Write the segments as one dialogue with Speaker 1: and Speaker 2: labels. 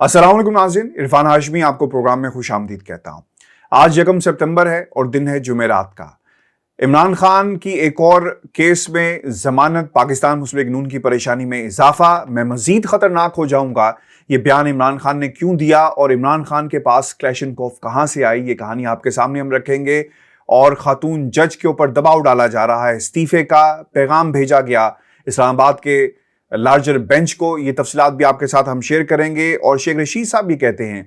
Speaker 1: अस्सलाम वालेकुम नाज़रीन, इरफान हाशमी आपको प्रोग्राम में खुश आमदीद कहता हूँ। आज 1 सितंबर है और दिन है जुमेरात का। इमरान खान की एक और केस में जमानत, पाकिस्तान मुस्लिम लीग नून की परेशानी में इजाफा, मैं मजीद खतरनाक हो जाऊंगा, ये बयान इमरान खान ने क्यों दिया और इमरान खान के पास क्लैशनकोफ कहाँ से आई, ये कहानी आपके सामने हम रखेंगे। और खातून जज के ऊपर दबाव डाला जा रहा है, इस्तीफे का पैगाम भेजा गया इस्लामाबाद के लार्जर बेंच को, ये तफसीलात भी आपके साथ हम शेयर करेंगे। और शेख रशीद साहब भी कहते हैं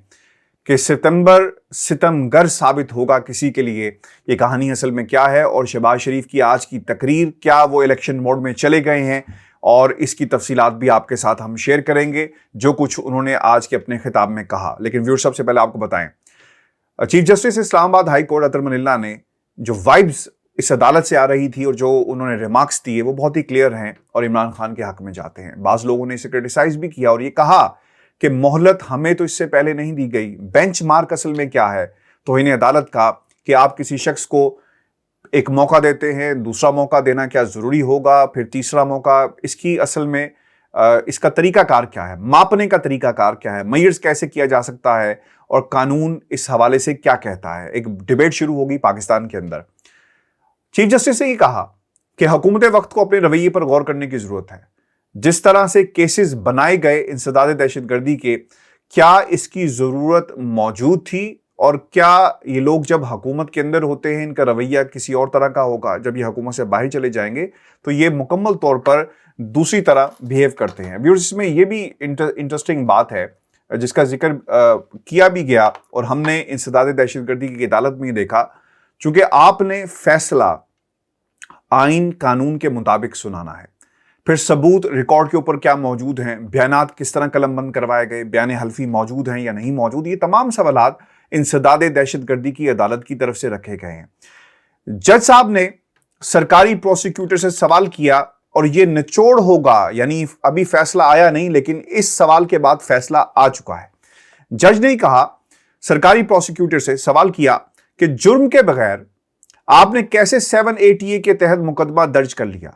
Speaker 1: कि सितंबर सितमगर साबित होगा किसी के लिए, ये कहानी असल में क्या है। और शहबाज शरीफ की आज की तकरीर, क्या वो इलेक्शन मोड में चले गए हैं, और इसकी तफसीलात भी आपके साथ हम शेयर करेंगे, जो कुछ उन्होंने आज के अपने खिताब में कहा। लेकिन व्यूअर, सबसे पहले आपको बताएं, chief justice Islamabad high court Athar Minallah ने जो वाइब्स इस अदालत से आ रही थी और जो उन्होंने रिमार्क्स दिए वो बहुत ही क्लियर हैं और इमरान खान के हक में जाते हैं। बाज़ लोगों ने इसे क्रिटिसाइज भी किया और ये कहा कि मोहलत हमें तो इससे पहले नहीं दी गई। बेंच मार्क असल में क्या है? तो इन्हें अदालत का कि आप किसी शख्स को एक मौका देते हैं, दूसरा मौका देना क्या ज़रूरी होगा, फिर तीसरा मौका, इसकी असल में इसका तरीकाकार क्या है, मापने का तरीकाकार क्या है, मेजर्स कैसे किया जा सकता है, और कानून इस हवाले से क्या कहता है। एक डिबेट शुरू होगी पाकिस्तान के अंदर। चीफ जस्टिस ने ये कहा कि हुकूमत वक्त को अपने रवैये पर गौर करने की जरूरत है। जिस तरह से केसेस बनाए गए इंसदाद दहशतगर्दी के, क्या इसकी जरूरत मौजूद थी, और क्या ये लोग जब हुकूमत के अंदर होते हैं इनका रवैया किसी और तरह का होगा, जब ये हुकूमत से बाहर चले जाएंगे तो ये मुकम्मल तौर पर दूसरी तरह बिहेव करते हैं। व्यूअर्स, इसमें ये भी इंटरेस्टिंग बात है जिसका जिक्र किया भी गया, और हमने इंसदाद दहशतगर्दी की अदालत में देखा, चूंकि आपने फैसला आइन कानून के मुताबिक सुनाना है, फिर सबूत रिकॉर्ड के ऊपर क्या मौजूद हैं, बयानात किस तरह कलमबंद करवाए गए, बयान हल्फी मौजूद हैं या नहीं मौजूद, ये तमाम सवालात इंसदाद दहशतगर्दी की अदालत की तरफ से रखे गए हैं। जज साहब ने सरकारी प्रोसिक्यूटर से सवाल किया और ये निचोड़ होगा, यानी अभी फैसला आया नहीं लेकिन इस सवाल के बाद फैसला आ चुका है। जज ने कहा, सरकारी प्रोसिक्यूटर से सवाल किया कि जुर्म के बगैर आपने कैसे 780A के तहत मुकदमा दर्ज कर लिया।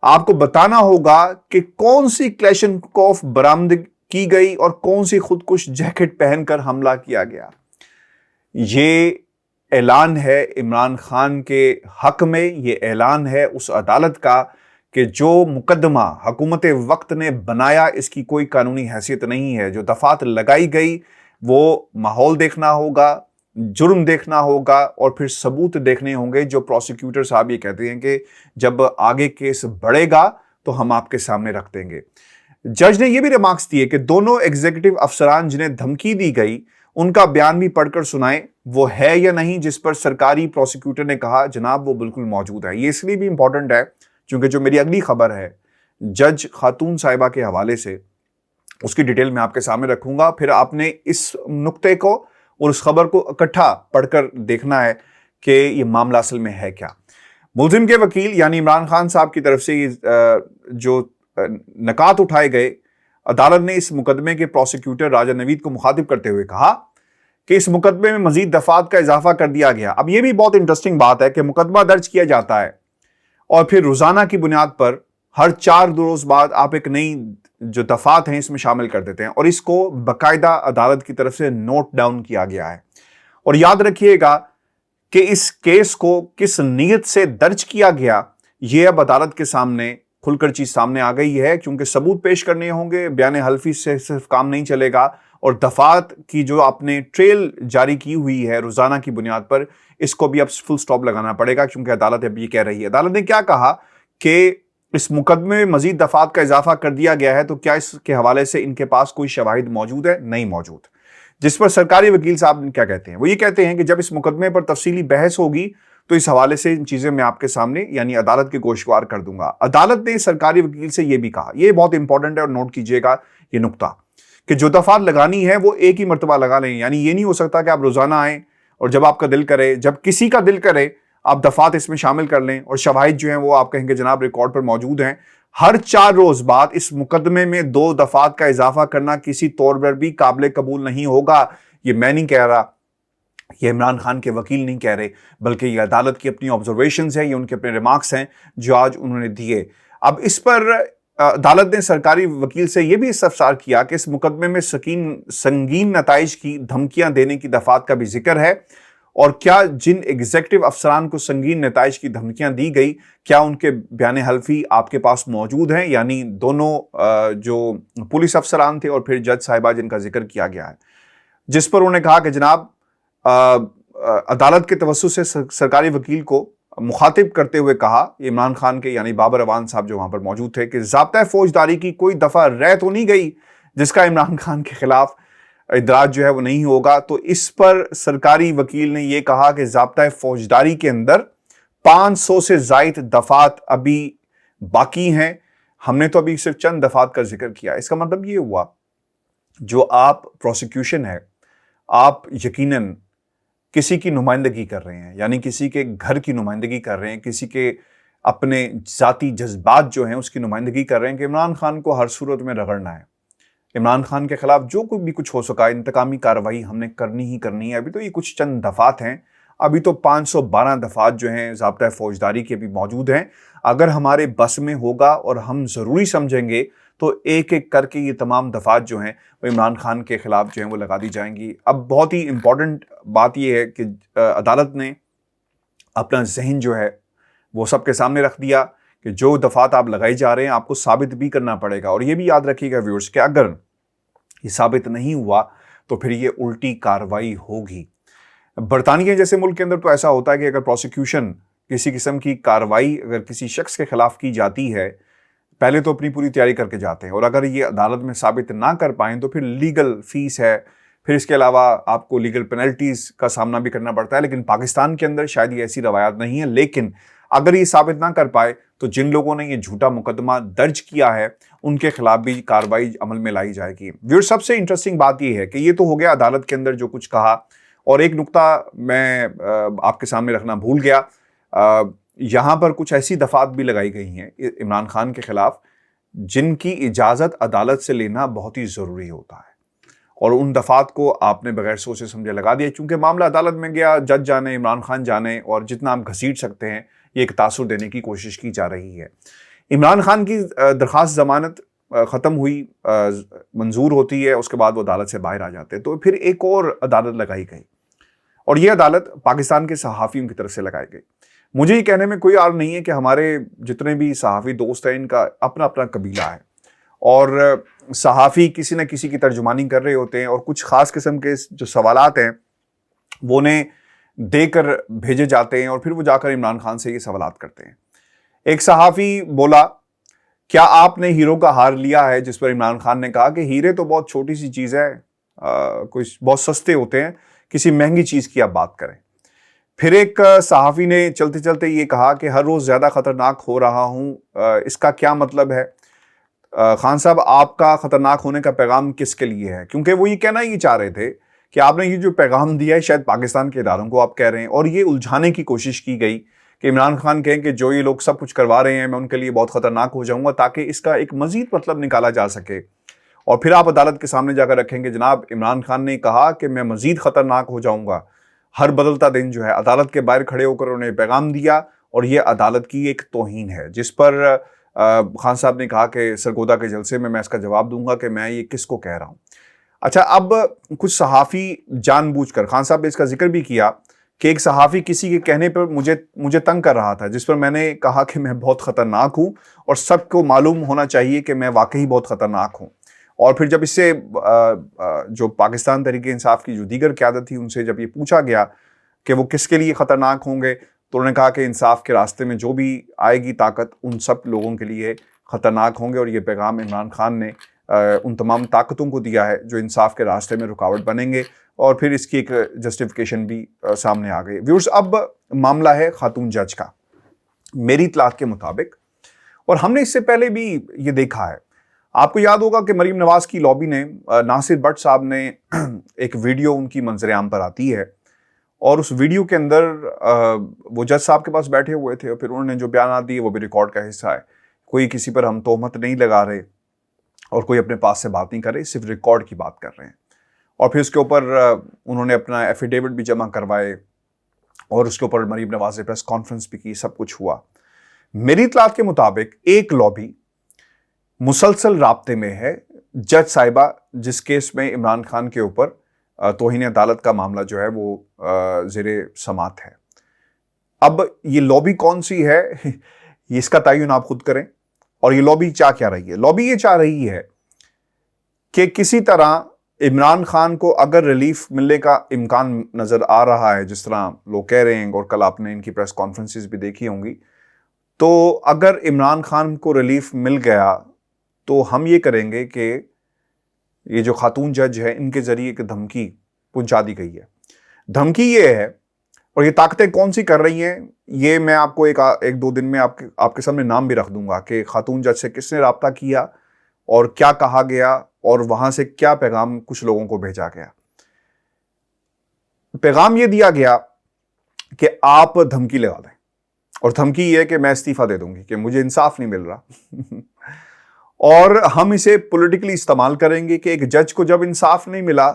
Speaker 1: आपको बताना होगा कि कौन सी क्लैशनकोफ बरामद की गई और कौन सी खुदकुश जैकेट पहनकर हमला किया गया। ये ऐलान है इमरान खान के हक में, ये ऐलान है उस अदालत का कि जो मुकदमा हुकूमत वक्त ने बनाया इसकी कोई कानूनी हैसियत नहीं है। जो दफात लगाई गई वो माहौल देखना होगा, जुर्म देखना होगा, और फिर सबूत देखने होंगे। जो प्रोसिक्यूटर साहब ये कहते हैं कि जब आगे केस बढ़ेगा तो हम आपके सामने रख देंगे। जज ने ये भी रिमार्क्स दिए कि दोनों एग्जीक्यूटिव अफसरान जिन्हें धमकी दी गई उनका बयान भी पढ़कर सुनाए, वो है या नहीं, जिस पर सरकारी प्रोसिक्यूटर ने कहा जनाब वो बिल्कुल मौजूद है। ये इसलिए भी इंपॉर्टेंट है क्योंकि जो मेरी अगली खबर है जज खातून साहिबा के हवाले से, उसकी डिटेल मैं आपके सामने रखूंगा। फिर आपने इस नुक्ते को और उस खबर को इकट्ठा पढ़कर देखना है कि ये मामला असल में है क्या। मुलजिम के वकील यानी इमरान खान साहब की तरफ से जो नकात उठाए गए, अदालत ने इस मुकदमे के प्रोसिक्यूटर राजा नवीद को मुखातिब करते हुए कहा कि इस मुकदमे में मजीद दफात का इजाफा कर दिया गया। अब ये भी बहुत इंटरेस्टिंग बात है कि मुकदमा दर्ज किया जाता है और फिर रोजाना की बुनियाद पर हर 4 रोज बाद आप एक नई जो दफात हैं इसमें शामिल कर देते हैं, और इसको बाकायदा अदालत की तरफ से नोट डाउन किया गया है। और याद रखिएगा कि इस केस को किस नीयत से दर्ज किया गया, यह अब अदालत के सामने खुलकर चीज सामने आ गई है, क्योंकि सबूत पेश करने होंगे। बयान हल्फी से सिर्फ काम नहीं चलेगा, और दफात की जो आपने ट्रेल जारी की हुई है रोजाना की बुनियाद पर, इसको भी अब फुल स्टॉप लगाना पड़ेगा, क्योंकि अदालत अब ये कह रही है। अदालत ने क्या कहा कि इस मुकदमे में मजीद दफात का इजाफा कर दिया गया है, तो क्या इसके हवाले से इनके पास कोई शवाहिद मौजूद है? नहीं मौजूद। जिस पर सरकारी वकील साहब क्या कहते हैं, वो ये कहते हैं कि जब इस मुकदमे पर तफसीली बहस होगी तो इस हवाले से इन चीजें मैं आपके सामने यानी अदालत के गोशवार कर दूंगा। अदालत ने सरकारी वकील से यह भी कहा, यह बहुत इंपॉर्टेंट है और नोट कीजिएगा ये नुक्ता, कि जो दफात लगानी है वो एक ही मरतबा लगा लें। यानी ये नहीं हो सकता कि आप रोजाना आए और जब आपका दिल करे, जब किसी का दिल करे, आप दफात इसमें शामिल कर लें, और शवाहिद जो हैं वो आप कहेंगे जनाब रिकॉर्ड पर मौजूद हैं। हर 4 रोज बाद इस मुकदमे में 2 दफात का इजाफा करना किसी तौर पर भी काबिल कबूल नहीं होगा। ये मैं नहीं कह रहा, ये इमरान खान के वकील नहीं कह रहे, बल्कि ये अदालत की अपनी ऑब्जर्वेशंस हैं, ये उनके अपने रिमार्क्स हैं जो आज उन्होंने दिए। अब इस पर अदालत ने सरकारी वकील से यह भी इस्तफसार किया कि इस मुकदमे में संगीन नताइज की धमकियां देने की दफात का भी जिक्र है, और क्या जिन एग्जीक्यूटिव अफसरान को संगीन नताइज की धमकियां दी गई, क्या उनके बयान हल्फी आपके पास मौजूद हैं, यानी दोनों जो पुलिस अफसरान थे और फिर जज साहिबा जिनका जिक्र किया गया है, जिस पर उन्होंने कहा कि जनाब अदालत के तवस्सुस से सरकारी वकील को मुखातिब करते हुए कहा, इमरान खान के यानी बाबर अवान साहब जो वहां पर मौजूद थे, कि ज़ाब्ता फौजदारी की कोई दफा रह तो नहीं गई जिसका इमरान खान के खिलाफ इदराज जो है वो नहीं होगा। तो इस पर सरकारी वकील ने यह कहा कि ज़ाब्ता फौजदारी के अंदर 500 से ज़ायद दफात अभी बाकी हैं, हमने तो अभी सिर्फ चंद दफात का जिक्र किया। इसका मतलब ये हुआ जो आप प्रोसिक्यूशन है, आप यकीनन किसी की नुमाइंदगी कर रहे हैं, यानी किसी के घर की नुमाइंदगी कर रहे हैं, किसी के अपने ज़ाती जज्बात जो हैं उसकी नुमाइंदगी कर रहे हैं कि इमरान खान को हर सूरत में रगड़ना है, इमरान खान के खिलाफ जो कोई भी कुछ हो सका इंतकामी कार्रवाई हमने करनी ही करनी है। अभी तो ये कुछ चंद दफात हैं, अभी तो 512 दफात जो हैं ज़ाब्ता फौजदारी के भी मौजूद हैं। अगर हमारे बस में होगा और हम ज़रूरी समझेंगे तो एक एक करके ये तमाम दफात जो हैं वो इमरान खान के खिलाफ जो हैं वो लगा दी जाएंगी। अब बहुत ही इम्पॉर्टेंट बात ये है कि अदालत ने अपना जहन जो है वो सबके सामने रख दिया कि जो दफात आप लगाई जा रहे हैं आपको साबित भी करना पड़ेगा। और ये भी याद रखिएगा व्यूअर्स कि अगर ये साबित नहीं हुआ तो फिर ये उल्टी कार्रवाई होगी। बरतानिया जैसे मुल्क के अंदर तो ऐसा होता है कि अगर प्रोसिक्यूशन किसी किस्म की कार्रवाई अगर किसी शख्स के खिलाफ की जाती है, पहले तो अपनी पूरी तैयारी करके जाते हैं, और अगर ये अदालत में साबित ना कर पाएं तो फिर लीगल फीस है, फिर इसके अलावा आपको लीगल पेनल्टीज का सामना भी करना पड़ता है। लेकिन पाकिस्तान के अंदर शायद ये ऐसी रवायत नहीं है। लेकिन अगर ये साबित ना कर पाए तो जिन लोगों ने ये झूठा मुकदमा दर्ज किया है उनके खिलाफ भी कार्रवाई अमल में लाई जाएगी। व्यूअर्स, सबसे इंटरेस्टिंग बात ये है कि ये तो हो गया अदालत के अंदर जो कुछ कहा, और एक नुक्ता मैं आपके सामने रखना भूल गया, यहाँ पर कुछ ऐसी दफात भी लगाई गई हैं इमरान खान के खिलाफ जिनकी इजाज़त अदालत से लेना बहुत ही ज़रूरी होता है, और उन दफात को आपने बगैर सोचे समझे लगा दिया। चूंकि मामला अदालत में गया, जज जाने, इमरान खान जाने, और जितना आप घसीट सकते हैं ये एक तासुर देने की कोशिश की जा रही है। इमरान खान की दरख्वास्त ज़मानत ख़त्म हुई, मंजूर होती है, उसके बाद वो अदालत से बाहर आ जाते हैं, तो फिर एक और अदालत लगाई गई, और ये अदालत पाकिस्तान के सहाफ़ियों की तरफ से लगाई गई। मुझे ये कहने में कोई आर नहीं है कि हमारे जितने भी सहाफ़ी दोस्त हैं इनका अपना अपना कबीला है, और सहाफ़ी किसी न किसी की तर्जुमानी कर रहे होते हैं, और कुछ ख़ास किस्म के जो सवालात हैं वो उन्हें देकर भेजे जाते हैं, और फिर वो जाकर इमरान खान से ये सवालात करते हैं। एक सहाफ़ी बोला, क्या आपने हीरो का हार लिया है? जिस पर इमरान खान ने कहा कि हीरे तो बहुत छोटी सी चीज़ है, कुछ बहुत सस्ते होते हैं, किसी महंगी चीज़ की आप बात करें। फिर एक सहाफ़ी ने चलते चलते ये कहा कि हर रोज़ ज़्यादा ख़तरनाक हो रहा हूँ, इसका क्या मतलब है? खान साहब, आपका ख़तरनाक होने का पैगाम किसके लिए है? क्योंकि वो ये कहना ही चाह रहे थे कि आपने ये जो पैगाम दिया है शायद पाकिस्तान के इदारों को आप कह रहे हैं, और ये उलझाने की कोशिश की गई कि इमरान खान कहें कि जो ये लोग सब कुछ करवा रहे हैं मैं उनके लिए बहुत ख़तरनाक हो जाऊँगा, ताकि इसका एक मज़ीद मतलब निकाला जा सके। और फिर आप अदालत के सामने जाकर रखेंगे, जनाब इमरान खान ने कहा कि मैं मज़ीद ख़तरनाक हो जाऊँगा। हर बदलता दिन जो है अदालत के बाहर खड़े होकर उन्हें पैगाम दिया, और ये अदालत की एक तौहीन है, जिस पर खान साहब ने कहा कि सरगोदा के जलसे में मैं इसका जवाब दूंगा कि मैं ये किसको कह रहा हूँ। अच्छा, अब कुछ सहाफ़ी जानबूझकर, खान साहब ने इसका जिक्र भी किया कि एक सहाफ़ी किसी के कहने पर मुझे तंग कर रहा था, जिस पर मैंने कहा कि मैं बहुत ख़तरनाक हूँ और सबको मालूम होना चाहिए कि मैं वाकई बहुत ख़तरनाक हूँ। और फिर जब इससे जो पाकिस्तान तहरीक इंसाफ की जो दीगर क़यादत थी उनसे जब ये पूछा गया कि वो किसके लिए ख़तरनाक होंगे, तो उन्होंने कहा कि इंसाफ के रास्ते में जो भी आएगी ताकत उन सब लोगों के लिए ख़तरनाक होंगे। और ये पैगाम इमरान खान ने उन तमाम ताकतों को दिया है जो इंसाफ के रास्ते में रुकावट बनेंगे, और फिर इसकी एक जस्टिफिकेशन भी सामने आ गई। व्यूअर्स, अब मामला है खातून जज का। मेरी इत्तलात के मुताबिक, और हमने इससे पहले भी ये देखा है, आपको याद होगा कि मरीम नवाज़ की लॉबी ने, नासिर भट्ट साहब ने एक वीडियो उनकी मंजर-ए-आम पर आती है, और उस वीडियो के अंदर वो जज साहब के पास बैठे हुए थे, और फिर उन्होंने जो बयान दिए वो भी रिकॉर्ड का हिस्सा है। कोई किसी पर हम तोहमत नहीं लगा रहे और कोई अपने पास से बात नहीं कर रहे, सिर्फ रिकॉर्ड की बात कर रहे हैं। और फिर उसके ऊपर उन्होंने अपना एफिडेविट भी जमा करवाए, और उसके ऊपर मरीम नवाज़ ने प्रेस कॉन्फ्रेंस भी की, सब कुछ हुआ। मेरी इत्तलात के मुताबिक एक लॉबी مسلسل رابطے میں ہے جج صاحبہ جس کیس میں عمران خان کے اوپر توہین عدالت کا معاملہ جو ہے وہ زیر سماعت ہے. اب یہ لابی کون سی ہے اس کا تعین آپ خود کریں. اور یہ لابی چاہ کیا رہی ہے؟ لابی یہ چاہ رہی ہے کہ کسی طرح عمران خان کو اگر ریلیف ملنے کا امکان نظر آ رہا ہے، جس طرح لوگ کہہ رہے ہیں، اور کل آپ نے ان کی پریس کانفرنسز بھی دیکھی ہوں گی، تو اگر عمران خان کو ریلیف مل گیا تو ہم یہ کریں گے کہ یہ جو خاتون جج ہے ان کے ذریعے ایک دھمکی پہنچا دی گئی ہے. دھمکی یہ ہے، اور یہ طاقتیں کون سی کر رہی ہیں، یہ میں آپ کو ایک دو دن میں آپ کے سامنے نام بھی رکھ دوں گا کہ خاتون جج سے کس نے رابطہ کیا اور کیا کہا گیا اور وہاں سے کیا پیغام کچھ لوگوں کو بھیجا گیا. پیغام یہ دیا گیا کہ آپ دھمکی لگا دیں، اور دھمکی یہ ہے کہ میں استعفیٰ دے دوں گی کہ مجھے انصاف نہیں مل رہا اور ہم اسے پولیٹیکلی استعمال کریں گے کہ ایک جج کو جب انصاف نہیں ملا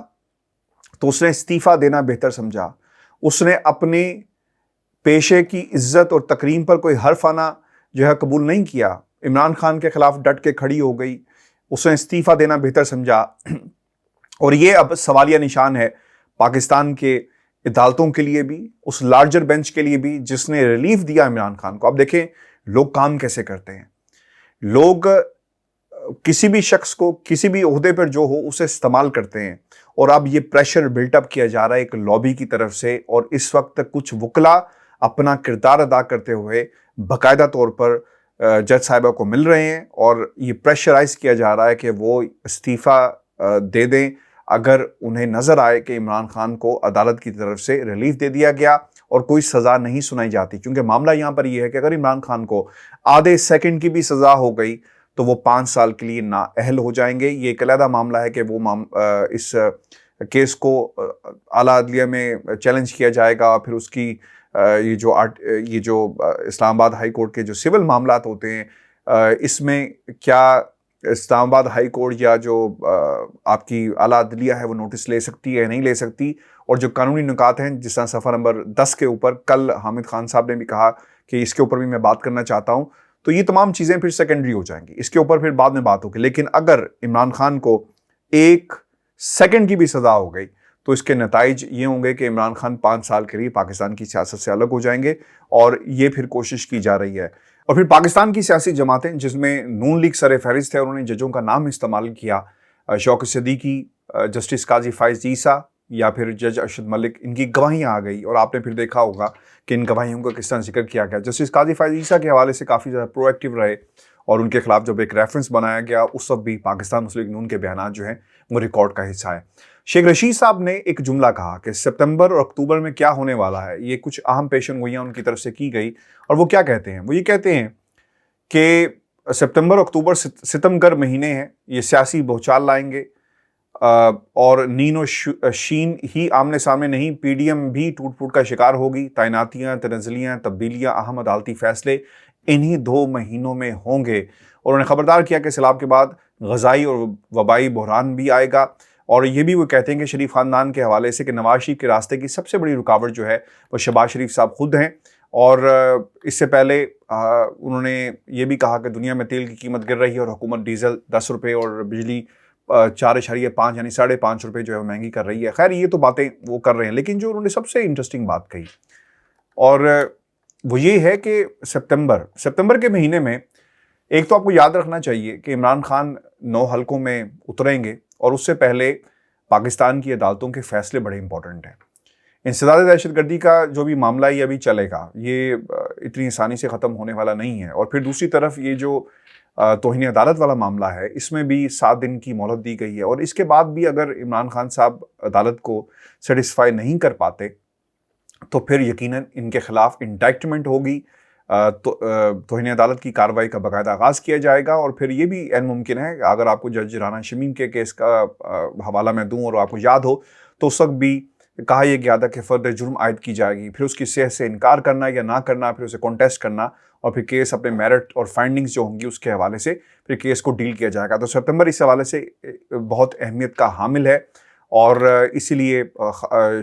Speaker 1: تو اس نے استعفیٰ دینا بہتر سمجھا. اس نے اپنی پیشے کی عزت اور تکریم پر کوئی حرف آنا جو ہے قبول نہیں کیا. عمران خان کے خلاف ڈٹ کے کھڑی ہو گئی. اس نے استعفیٰ دینا بہتر سمجھا. اور یہ اب سوالیہ نشان ہے پاکستان کے عدالتوں کے لیے بھی، اس لارجر بینچ کے لیے بھی جس نے ریلیف دیا عمران خان کو. اب دیکھیں لوگ کام کیسے کرتے ہیں. لوگ کسی بھی شخص کو کسی بھی عہدے پر جو ہو اسے استعمال کرتے ہیں، اور اب یہ پریشر بلٹ اپ کیا جا رہا ہے ایک لابی کی طرف سے. اور اس وقت کچھ وکلا اپنا کردار ادا کرتے ہوئے باقاعدہ طور پر جج صاحبہ کو مل رہے ہیں، اور یہ پریشرائز کیا جا رہا ہے کہ وہ استعفیٰ دے دیں اگر انہیں نظر آئے کہ عمران خان کو عدالت کی طرف سے ریلیف دے دیا گیا اور کوئی سزا نہیں سنائی جاتی. کیونکہ معاملہ یہاں پر یہ ہے کہ اگر عمران خان کو آدھے سیکنڈ کی بھی سزا ہو گئی تو وہ 5 سال کے لیے نااہل ہو جائیں گے. یہ ایک علیحدہ معاملہ ہے کہ وہ اس کیس کو اعلیٰ عدلیہ میں چیلنج کیا جائے گا. پھر اس کی یہ جو اسلام آباد ہائی کورٹ کے جو سول معاملات ہوتے ہیں، اس میں کیا اسلام آباد ہائی کورٹ یا جو آپ کی اعلیٰ عدلیہ ہے وہ نوٹس لے سکتی ہے یا نہیں لے سکتی، اور جو قانونی نکات ہیں جس طرح صفحہ نمبر 10 کے اوپر کل حامد خان صاحب نے بھی کہا کہ اس کے اوپر بھی میں بات کرنا چاہتا ہوں. تو یہ تمام چیزیں پھر سیکنڈری ہو جائیں گی، اس کے اوپر پھر بعد میں بات ہوگی. لیکن اگر عمران خان کو 1 سیکنڈ کی بھی سزا ہو گئی تو اس کے نتائج یہ ہوں گے کہ عمران خان 5 سال کے لیے پاکستان کی سیاست سے الگ ہو جائیں گے. اور یہ پھر کوشش کی جا رہی ہے. اور پھر پاکستان کی سیاسی جماعتیں جس میں نون لیگ سر فہرست ہے، انہوں نے ججوں کا نام استعمال کیا، شوکت صدیقی، جسٹس قاضی فائز عیسیٰ یا پھر جج ارشد ملک، ان کی گواہیاں آ گئی. اور آپ نے پھر دیکھا ہوگا کہ ان گواہیوں کا کس طرح ذکر کیا گیا. جسٹس قاضی فائز عیسیٰ کے حوالے سے کافی زیادہ پرو ایکٹیو رہے، اور ان کے خلاف جب ایک ریفرنس بنایا گیا اس وقت بھی پاکستان مسلم لیگ نون کے بیانات جو ہیں وہ ریکارڈ کا حصہ ہے. شیخ رشید صاحب نے ایک جملہ کہا کہ ستمبر اور اکتوبر میں کیا ہونے والا ہے. یہ کچھ اہم پیشن گوئیاں ان کی طرف سے کی گئی، اور وہ کیا کہتے ہیں؟ وہ یہ کہتے ہیں کہ ستمبر اکتوبر ستمگر مہینے ہیں، یہ سیاسی بھوچال لائیں گے، اور نین و شین ہی آمنے سامنے نہیں، پی ڈی ایم بھی ٹوٹ پھوٹ کا شکار ہوگی. تعیناتیاں، تنزلیاں، تبدیلیاں، اہم عدالتی فیصلے انہی 2 مہینوں میں ہوں گے. اور انہوں نے خبردار کیا کہ سیلاب کے بعد غذائی اور وبائی بحران بھی آئے گا. اور یہ بھی وہ کہتے ہیں کہ شریف خاندان کے حوالے سے کہ نواز شریف کے راستے کی سب سے بڑی رکاوٹ جو ہے وہ شہباز شریف صاحب خود ہیں. اور اس سے پہلے انہوں نے یہ بھی کہا کہ دنیا میں تیل کی قیمت گر رہی ہے اور حکومت ڈیزل 10 روپے اور بجلی 4.5 یعنی 5.5 روپے جو ہے مہنگی کر رہی ہے. خیر یہ تو باتیں وہ کر رہے ہیں، لیکن جو انہوں نے سب سے انٹرسٹنگ بات کہی اور وہ یہ ہے کہ ستمبر کے مہینے میں ایک تو آپ کو یاد رکھنا چاہیے کہ عمران خان 9 حلقوں میں اتریں گے، اور اس سے پہلے پاکستان کی عدالتوں کے فیصلے بڑے امپورٹنٹ ہیں. انسداد دہشت گردی کا جو بھی معاملہ ہے یہ ابھی چلے گا، یہ اتنی آسانی سے ختم ہونے والا نہیں ہے. اور پھر دوسری طرف یہ جو توہین عدالت والا معاملہ ہے اس میں بھی 7 دن کی مہلت دی گئی ہے. اور اس کے بعد بھی اگر عمران خان صاحب عدالت کو سیٹسفائی نہیں کر پاتے تو پھر یقیناً ان کے خلاف انڈائکٹمنٹ ہوگی، توہین عدالت کی کارروائی کا باقاعدہ آغاز کیا جائے گا. اور پھر یہ بھی عین ممکن ہے اگر آپ کو جج رانا شمیم کے کیس کا حوالہ میں دوں اور آپ کو یاد ہو تو اس وقت بھی کہا یہ گیا تھا کہ فرد جرم عائد کی جائے گی، پھر اس کی صحت سے انکار کرنا یا نہ کرنا، پھر اسے کانٹیسٹ کرنا، اور پھر کیس اپنے میرٹ اور فائنڈنگز جو ہوں گی اس کے حوالے سے پھر کیس کو ڈیل کیا جائے گا. تو ستمبر اس حوالے سے بہت اہمیت کا حامل ہے، اور اسی لیے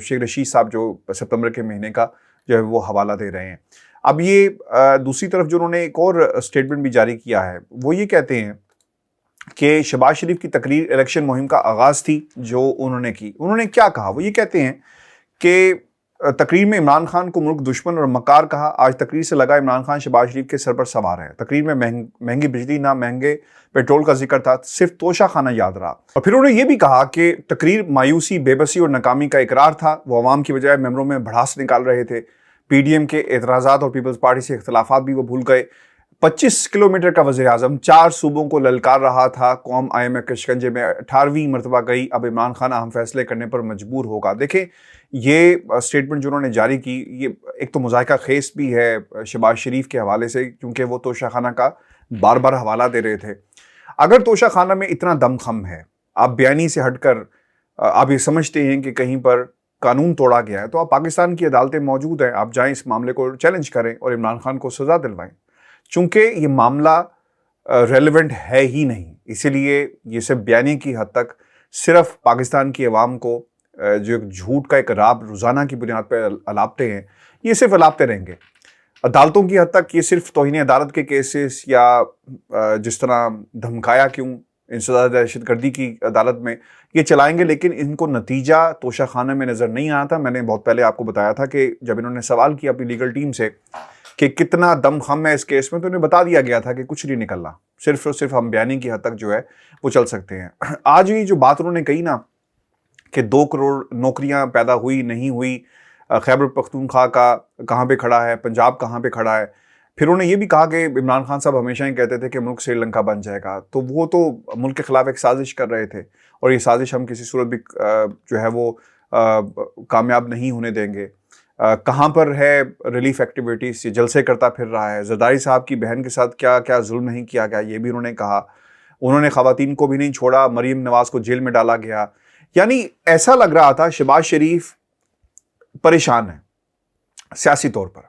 Speaker 1: شیخ رشید صاحب جو ستمبر کے مہینے کا جو ہے وہ حوالہ دے رہے ہیں. اب یہ دوسری طرف جو انہوں نے ایک اور اسٹیٹمنٹ بھی جاری کیا ہے وہ یہ کہتے ہیں کہ شہباز شریف کی تقریر الیکشن مہم کا آغاز تھی جو انہوں نے کی. انہوں نے کیا کہا؟ وہ یہ کہتے ہیں کہ تقریر میں عمران خان کو ملک دشمن اور مکار کہا. آج تقریر سے لگا عمران خان شہباز شریف کے سر پر سوار ہے. تقریر میں مہنگی بجلی نہ مہنگے پیٹرول کا ذکر تھا، صرف توشہ خانہ یاد رہا. اور پھر انہوں نے یہ بھی کہا کہ تقریر مایوسی، بے بسی اور ناکامی کا اقرار تھا. وہ عوام کی بجائے ممبروں میں بھڑاس نکال رہے تھے. پی ڈی ایم کے اعتراضات اور پیپلز پارٹی سے اختلافات بھی وہ بھول گئے. 25 کلومیٹر کا وزیر اعظم 4 صوبوں کو للکار رہا تھا. قوم IMF کے شکنجے میں 18ویں مرتبہ گئی. اب عمران خان اہم فیصلے کرنے پر مجبور ہوگا. دیکھیں یہ اسٹیٹمنٹ جو انہوں نے جاری کی، یہ ایک تو مضحکہ خیز بھی ہے شہباز شریف کے حوالے سے، کیونکہ وہ توشہ خانہ کا بار بار حوالہ دے رہے تھے. اگر توشہ خانہ میں اتنا دم خم ہے، آپ بیانی سے ہٹ کر آپ یہ سمجھتے ہیں کہ کہیں پر قانون توڑا گیا ہے، تو آپ پاکستان کی عدالتیں موجود ہیں، آپ جائیں اس معاملے کو چیلنج کریں اور عمران خان کو سزا دلوائیں. چونکہ یہ معاملہ ریلیونٹ ہے ہی نہیں، اسی لیے یہ صرف بیانی کی حد تک صرف پاکستان کی عوام کو جو جھوٹ کا ایک راب روزانہ کی بنیاد پہ الاپتے ہیں، یہ صرف الاپتے رہیں گے. عدالتوں کی حد تک یہ صرف توہین عدالت کے کیسز یا جس طرح دھمکایا کیوں انسداد دہشت گردی کی عدالت میں یہ چلائیں گے، لیکن ان کو نتیجہ توشہ خانہ میں نظر نہیں آتا. میں نے بہت پہلے آپ کو بتایا تھا کہ جب انہوں نے سوال کیا اپنی لیگل ٹیم سے کہ کتنا دم خم ہے اس کیس میں، تو انہیں بتا دیا گیا تھا کہ کچھ نہیں نکلنا، صرف اور صرف ہم بیانی کی حد تک جو ہے وہ چل سکتے ہیں. آج یہ جو بات انہوں نے کہی نا کہ 2 کروڑ نوکریاں پیدا ہوئی نہیں ہوئی، خیبر پختونخوا کا کہاں پہ کھڑا ہے، پنجاب کہاں پہ کھڑا ہے. پھر انہوں نے یہ بھی کہا کہ عمران خان صاحب ہمیشہ ہی کہتے تھے کہ ملک سری لنکا بن جائے گا، تو وہ تو ملک کے خلاف ایک سازش کر رہے تھے، اور یہ سازش ہم کسی صورت بھی جو ہے وہ کامیاب نہیں ہونے دیں گے. کہاں پر ہے ریلیف ایکٹیویٹیز؟ یہ جلسے کرتا پھر رہا ہے. زرداری صاحب کی بہن کے ساتھ کیا کیا ظلم نہیں کیا گیا، یہ بھی انہوں نے کہا. انہوں نے خواتین کو بھی نہیں چھوڑا، مریم نواز کو جیل میں ڈالا گیا. یعنی ایسا لگ رہا تھا شہباز شریف پریشان ہے سیاسی طور پر.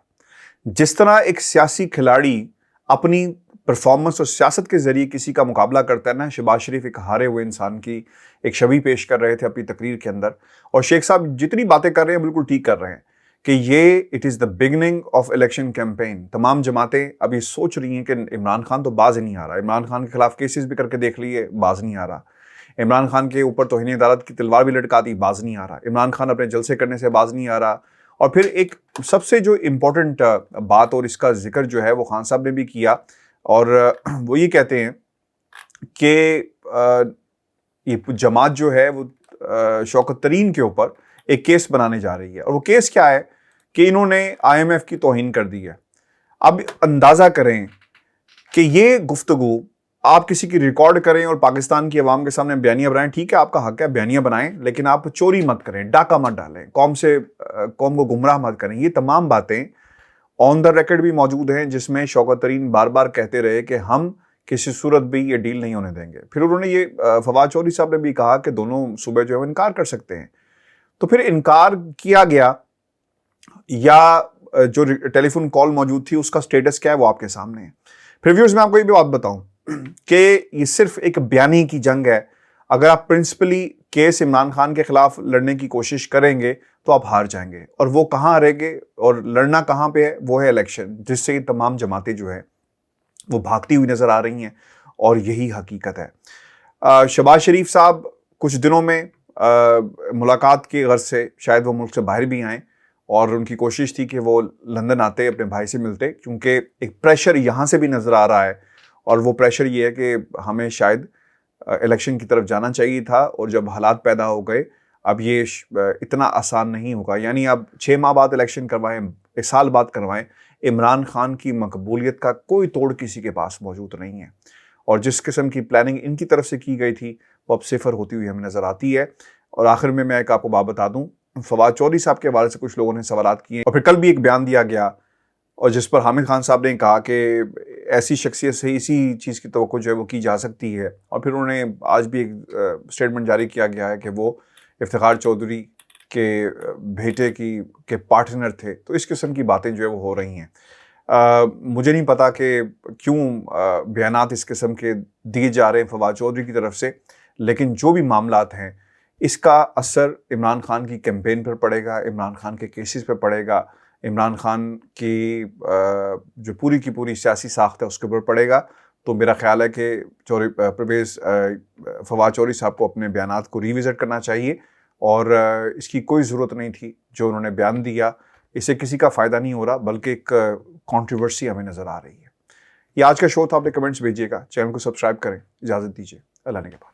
Speaker 1: جس طرح ایک سیاسی کھلاڑی اپنی پرفارمنس اور سیاست کے ذریعے کسی کا مقابلہ کرتا ہے نا، شہباز شریف ایک ہارے ہوئے انسان کی ایک شبیہ پیش کر رہے تھے اپنی تقریر کے اندر. اور شیخ صاحب جتنی باتیں کر رہے ہیں بالکل ٹھیک کر رہے ہیں کہ یہ it is the beginning of election campaign. تمام جماعتیں اب یہ سوچ رہی ہیں کہ عمران خان تو باز ہی نہیں آ رہا. عمران خان کے خلاف کیسز بھی کر کے دیکھ لیے، باز نہیں آ رہا. عمران خان کے اوپر توہین عدالت کی تلوار بھی لٹکا دی، باز نہیں آ رہا. عمران خان اپنے جلسے کرنے سے باز نہیں آ رہا. اور پھر ایک سب سے جو امپورٹنٹ بات اور اس کا ذکر جو ہے وہ خان صاحب نے بھی کیا، اور وہ یہ کہتے ہیں کہ یہ جماعت جو ہے وہ شوکت ترین کے اوپر ایک کیس بنانے جا رہی ہے. اور وہ کیس کیا ہے کہ انہوں نے IMF کی توہین کر دی ہے. اب اندازہ کریں کہ یہ گفتگو آپ کسی کی ریکارڈ کریں اور پاکستان کی عوام کے سامنے بیانیہ بنائیں. ٹھیک ہے، آپ کا حق ہے بیانیہ بنائیں، لیکن آپ چوری مت کریں، ڈاکہ مت ڈالیں، قوم کو گمراہ مت کریں. یہ تمام باتیں آن دا ریکارڈ بھی موجود ہیں، جس میں شوکت ترین بار بار کہتے رہے کہ ہم کسی صورت بھی یہ ڈیل نہیں ہونے دیں گے. پھر انہوں نے یہ فواد چودھری صاحب نے بھی کہا کہ دونوں صوبے جو ہے وہ انکار کر سکتے ہیں. تو پھر انکار کیا گیا یا جو ٹیلی فون کال موجود تھی اس کا سٹیٹس کیا ہے وہ آپ کے سامنے ہے. پھر ویورز میں آپ کو یہ بھی بات بتاؤں کہ یہ صرف ایک بیانی کی جنگ ہے. اگر آپ پرنسپلی کیس عمران خان کے خلاف لڑنے کی کوشش کریں گے تو آپ ہار جائیں گے. اور وہ کہاں ہاریں گے اور لڑنا کہاں پہ ہے؟ وہ ہے الیکشن، جس سے یہ تمام جماعتیں جو ہے وہ بھاگتی ہوئی نظر آ رہی ہیں، اور یہی حقیقت ہے. شہباز شریف صاحب کچھ دنوں میں ملاقات کی غرض سے شاید وہ ملک سے باہر بھی آئیں، اور ان کی کوشش تھی کہ وہ لندن آتے، اپنے بھائی سے ملتے، کیونکہ ایک پریشر یہاں سے بھی نظر آ رہا ہے. اور وہ پریشر یہ ہے کہ ہمیں شاید الیکشن کی طرف جانا چاہیے تھا، اور جب حالات پیدا ہو گئے اب یہ اتنا آسان نہیں ہوگا. یعنی اب 6 ماہ بعد الیکشن کروائیں، 1 سال بعد کروائیں، عمران خان کی مقبولیت کا کوئی توڑ کسی کے پاس موجود نہیں ہے. اور جس قسم کی پلاننگ ان کی طرف سے کی گئی تھی وہ اب صفر ہوتی ہوئی ہمیں نظر آتی ہے. اور آخر میں ایک آپ کو بات بتا دوں، فواد چودھری صاحب کے حوالے سے کچھ لوگوں نے سوالات کیے، اور پھر کل بھی ایک بیان دیا گیا اور جس پر حامد خان صاحب نے کہا کہ ایسی شخصیت سے اسی چیز کی توقع جو ہے وہ کی جا سکتی ہے. اور پھر انہوں نے آج بھی ایک اسٹیٹمنٹ جاری کیا گیا ہے کہ وہ افتخار چودھری کے بیٹے کے پارٹنر تھے. تو اس قسم کی باتیں جو ہے وہ ہو رہی ہیں. مجھے نہیں پتا کہ کیوں بیانات اس قسم کے دیے جا رہے ہیں فواد چودھری کی طرف سے، لیکن جو بھی معاملات ہیں اس کا اثر عمران خان کی کیمپین پر پڑے گا، عمران خان کے کیسز پہ پڑے گا، عمران خان کی جو پوری کی پوری سیاسی ساخت ہے اس کے اوپر پڑے گا. تو میرا خیال ہے کہ فواد چودھری صاحب کو اپنے بیانات کو ریوزٹ کرنا چاہیے، اور اس کی کوئی ضرورت نہیں تھی جو انہوں نے بیان دیا، اس سے کسی کا فائدہ نہیں ہو رہا بلکہ ایک کنٹروورسی ہمیں نظر آ رہی ہے۔ یہ آج کا شو تھا، اپنے کمنٹس بھیجیے گا، چینل کو سبسکرائب کریں، اجازت دیجیے، اللہ نے کے بعد۔